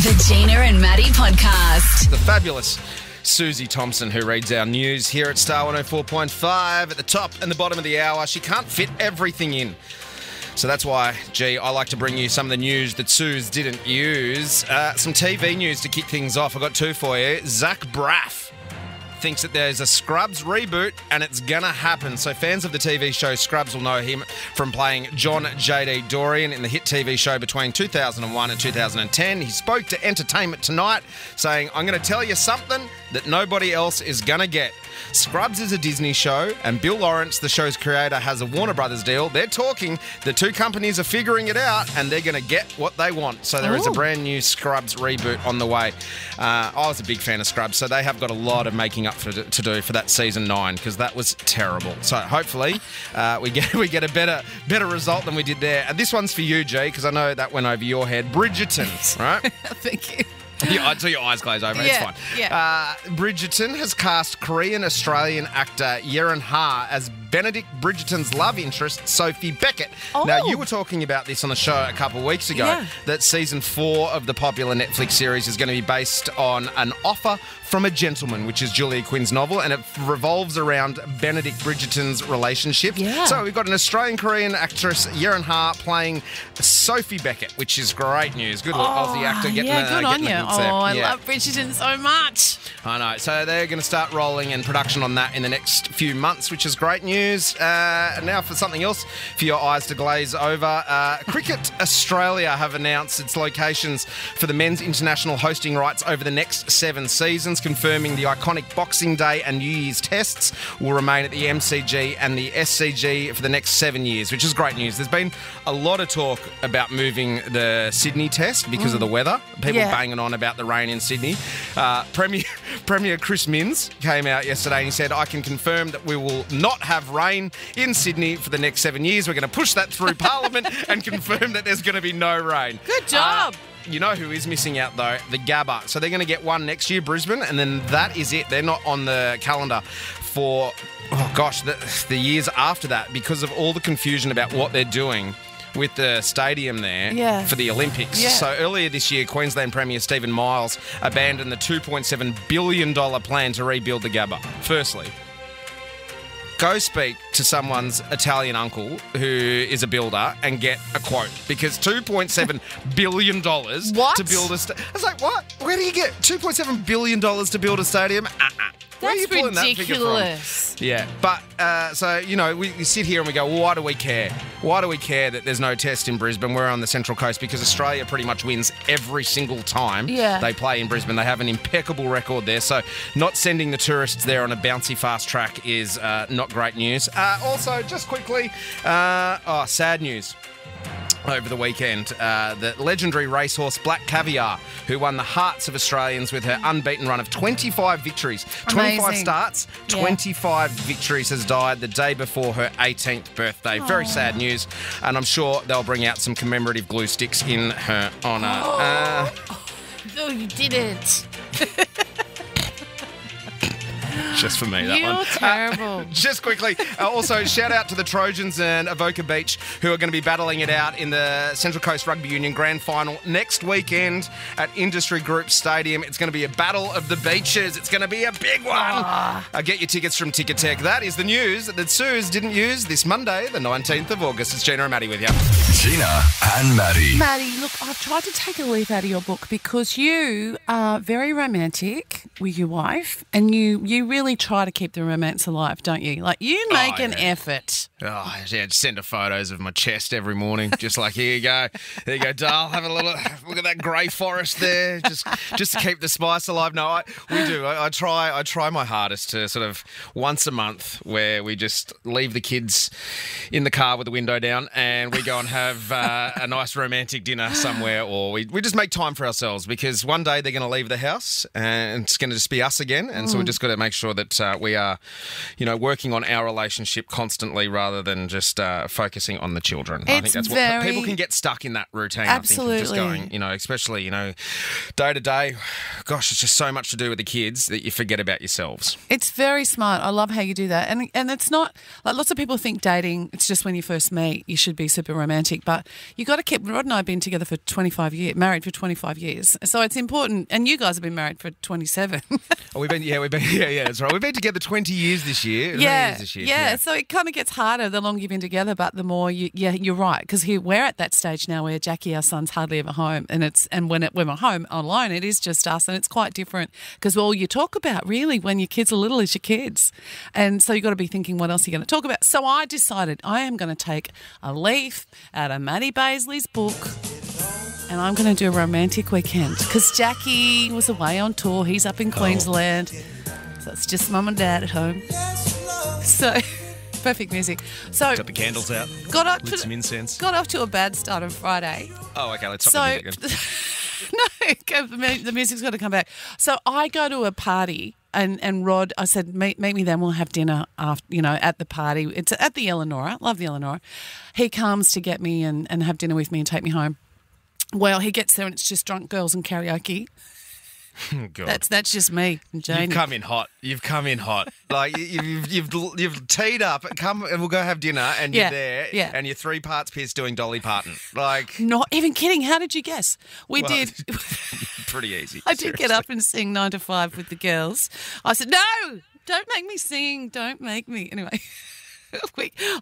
The Gina and Matty podcast. The fabulous Suze Thompson, who reads our news here at Star 104.5 at the top and the bottom of the hour. She can't fit everything in. So that's why, I like to bring you some of the news that Suze didn't use. Some TV news to kick things off. I've got two for you. Zach Braff thinks that there's a Scrubs reboot and it's gonna happen. So fans of the TV show Scrubs will know him from playing John J.D. Dorian in the hit TV show between 2001 and 2010. He spoke to Entertainment Tonight saying, "I'm going to tell you something that nobody else is going to get. Scrubs is a Disney show and Bill Lawrence, the show's creator, has a Warner Brothers deal. They're talking, the two companies are figuring it out and they're going to get what they want." So there is a brand new Scrubs reboot on the way. I was a big fan of Scrubs, so they have got a lot of making up to do for that season 9 because that was terrible. So hopefully we get a better result than we did there. And this one's for you, G, because I know that went over your head. Bridgerton, right? Thank you. Yeah, until your eyes glaze over. It's fine. Yeah. Bridgerton has cast Korean-Australian actor Yeon Ha as Benedict Bridgerton's love interest, Sophie Beckett. Oh. Now, you were talking about this on the show a couple of weeks ago, that season 4 of the popular Netflix series is going to be based on An Offer from a Gentleman, which is Julia Quinn's novel, and it revolves around Benedict Bridgerton's relationship. Yeah. So we've got an Australian-Korean actress, Yeon Ha, playing Sophie Beckett, which is great news. Good Aussie actor getting good on you. the goods there. I love Bridgerton so much. I know. So they're going to start rolling in production on that in the next few months, which is great news. Now for something else for your eyes to glaze over. Cricket Australia have announced its locations for the men's international hosting rights over the next 7 seasons, confirming the iconic Boxing Day and New Year's tests will remain at the MCG and the SCG for the next 7 years, which is great news. There's been a lot of talk about moving the Sydney test because of the weather. People banging on about the rain in Sydney. Premier Chris Minns came out yesterday and he said, "I can confirm that we will not have rain in Sydney for the next 7 years. We're going to push that through Parliament and confirm that there's going to be no rain." Good job. You know who is missing out, though? The Gabba. So they're going to get one next year, Brisbane, and then that is it. They're not on the calendar for, the years after that because of all the confusion about what they're doing with the stadium there for the Olympics. Yeah. So earlier this year, Queensland Premier Stephen Miles abandoned the $2.7 billion plan to rebuild the Gabba. Firstly, go speak to someone's Italian uncle who is a builder and get a quote, because $2.7 billion to build a stadium. I was like, what? Where do you get $2.7 billion to build a stadium? Where are you That's pulling that figure from? ridiculous. Yeah, but we sit here and we go, well, why do we care? Why do we care that there's no test in Brisbane? We're on the Central Coast, because Australia pretty much wins every single time they play in Brisbane. They have an impeccable record there, so not sending the tourists there on a bouncy fast track is not great news. Also, just quickly, sad news. Over the weekend, the legendary racehorse Black Caviar, who won the hearts of Australians with her unbeaten run of 25 victories, 25 starts, 25 victories, has died the day before her 18th birthday. Very sad news, and I'm sure they'll bring out some commemorative glue sticks in her honour. No, you didn't. Just for me, that one. You're terrible. Just quickly, also shout out to the Trojans and Avoca Beach, who are going to be battling it out in the Central Coast Rugby Union Grand Final next weekend at Industry Group Stadium. It's going to be a battle of the beaches. It's going to be a big one. Get your tickets from Ticketek. That is the news that Suze didn't use this Monday, the 19th of August. It's Gina and Matty with you. Gina and Matty. Matty, look, I've tried to take a leaf out of your book because you are very romantic with your wife, and you really try to keep the romance alive, don't you? Like, you make an effort. Oh, yeah, just send her photos of my chest every morning. Just like, here you go, doll. Have a little look at that grey forest there. Just to keep the spice alive. No, we do. I try my hardest to sort of once a month where we just leave the kids in the car with the window down and we go and have a nice romantic dinner somewhere, or we just make time for ourselves, because one day they're going to leave the house and it's going to just be us again, and so we just got to make sure that we are, working on our relationship constantly rather than just focusing on the children. I think that's what people can get stuck in that routine. Absolutely. I think, of just going, especially, day to day. Gosh, it's just so much to do with the kids that you forget about yourselves. It's very smart. I love how you do that. And it's not, like lots of people think dating, it's just when you first meet, you should be super romantic. But you got to keep, Rod and I have been together for 25 years, married for 25 years. So it's important. And you guys have been married for 27. We've been, that's right. We've been together 20 years this year. Yeah. So it kind of gets harder the longer you've been together, but the more you're right. Because we're at that stage now where Jackie, our son's hardly ever home. And when we're home alone, it is just us. And it's quite different because all you talk about really when your kids are little is your kids. And so you've got to be thinking what else you're going to talk about. So I decided I am going to take a leaf out of Maddie Baisley's book and I'm going to do a romantic weekend because Jackie was away on tour. He's up in Queensland. So it's just mum and dad at home. So perfect music. So got the candles out. Lit some incense. Got off to a bad start on Friday. Oh, okay. Let's stop the music again. No, the music's got to come back. So I go to a party and Rod, I said, meet me then, we'll have dinner after, at the party. It's at the Eleanor. Love the Eleanor. He comes to get me and have dinner with me and take me home. Well, he gets there and it's just drunk girls and karaoke. God. That's just me and Janie. You've come in hot. Like you've teed up. Come and we'll go have dinner. And you're there. Yeah. And you're 3 parts pissed doing Dolly Parton. Like not even kidding. How did you guess? We did. Pretty easy. I did get up and sing 9 to 5 with the girls. I said, no, don't make me sing. Don't make me. Anyway.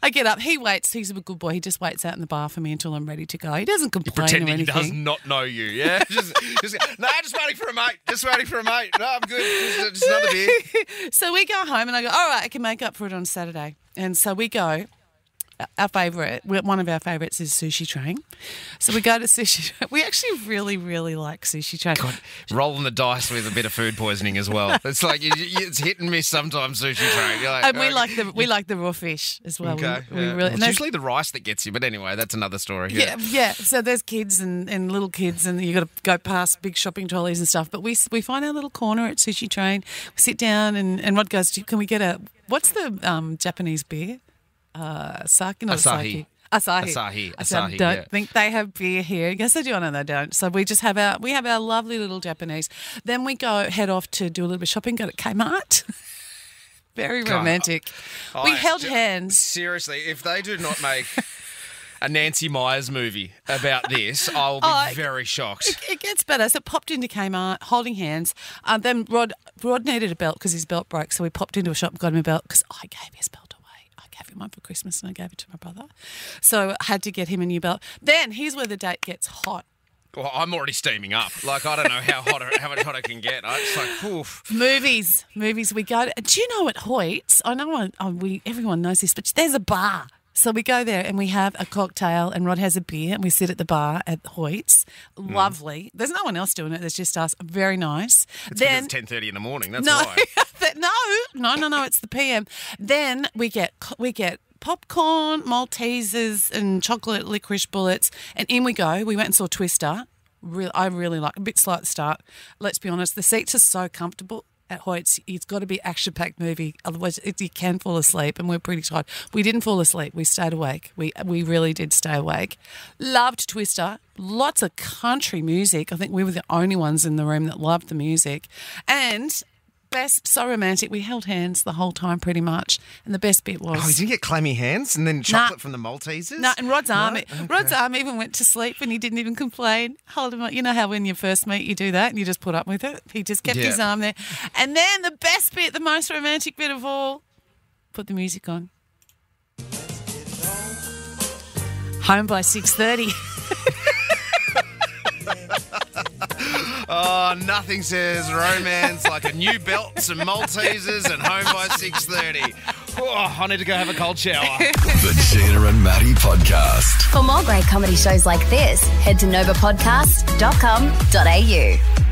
I get up. He waits. He's a good boy. He just waits out in the bar for me until I'm ready to go. He doesn't complain or anything. He does not know you, yeah? just waiting for a mate. Just waiting for a mate. No, I'm good. Just another beer. So we go home and I go, all right, I can make up for it on Saturday. And so we go. One of our favourites is Sushi Train. So we go to Sushi Train. We actually really, really like Sushi Train. God, rolling the dice with a bit of food poisoning as well. It's like it's hit and miss sometimes, Sushi Train. You're like, and we like the raw fish as well. Okay, it's usually the rice that gets you, but anyway, that's another story. Yeah. So there's kids and little kids and you got to go past big shopping trolleys and stuff. But we find our little corner at Sushi Train. We sit down and Rod goes, can we get what's the Japanese beer? Asahi. I don't think they have beer here. Yes, they do. I know they don't. So we just have our lovely little Japanese. Then we head off to do a little bit of shopping. Go to Kmart. Very romantic. We held hands. Seriously, if they do not make a Nancy Myers movie about this, I will be very shocked. It gets better. So popped into Kmart, holding hands. Then Rod needed a belt because his belt broke. So we popped into a shop and got him a belt because I gave his belt. I gave him one for Christmas and I gave it to my brother. So I had to get him a new belt. Then here's where the date gets hot. Well, I'm already steaming up. Like, I don't know how much hot I can get. It's like, oof. Movies. We go to, do you know at Hoyt's, I know everyone knows this, but there's a bar. So we go there and we have a cocktail and Rod has a beer and we sit at the bar at Hoyt's. Lovely. There's no one else doing it. There's just us. Very nice. It's 10:30 in the morning. That's why. No. It's the PM. Then we get popcorn, Maltesers and chocolate licorice bullets and in we go. We went and saw Twister. I really like it. A bit slow at the start. Let's be honest. The seats are so comfortable. At Hoyt's, it's got to be action-packed movie. Otherwise, you can fall asleep, and we're pretty tired. We didn't fall asleep. We stayed awake. We really did stay awake. Loved Twister. Lots of country music. I think we were the only ones in the room that loved the music. And so romantic. We held hands the whole time pretty much. And the best bit was... Oh, you didn't get clammy hands and then chocolate from the Maltesers? No, and Rod's arm even went to sleep and he didn't even complain. Hold him up. You know how when you first meet you do that and you just put up with it? He just kept his arm there. And then the best bit, the most romantic bit of all, put the music on. Home by 6:30. Oh, nothing says romance like a new belt, some Maltesers, and home by 6:30. Oh, I need to go have a cold shower. The Gina and Matty Podcast. For more great comedy shows like this, head to novapodcast.com.au.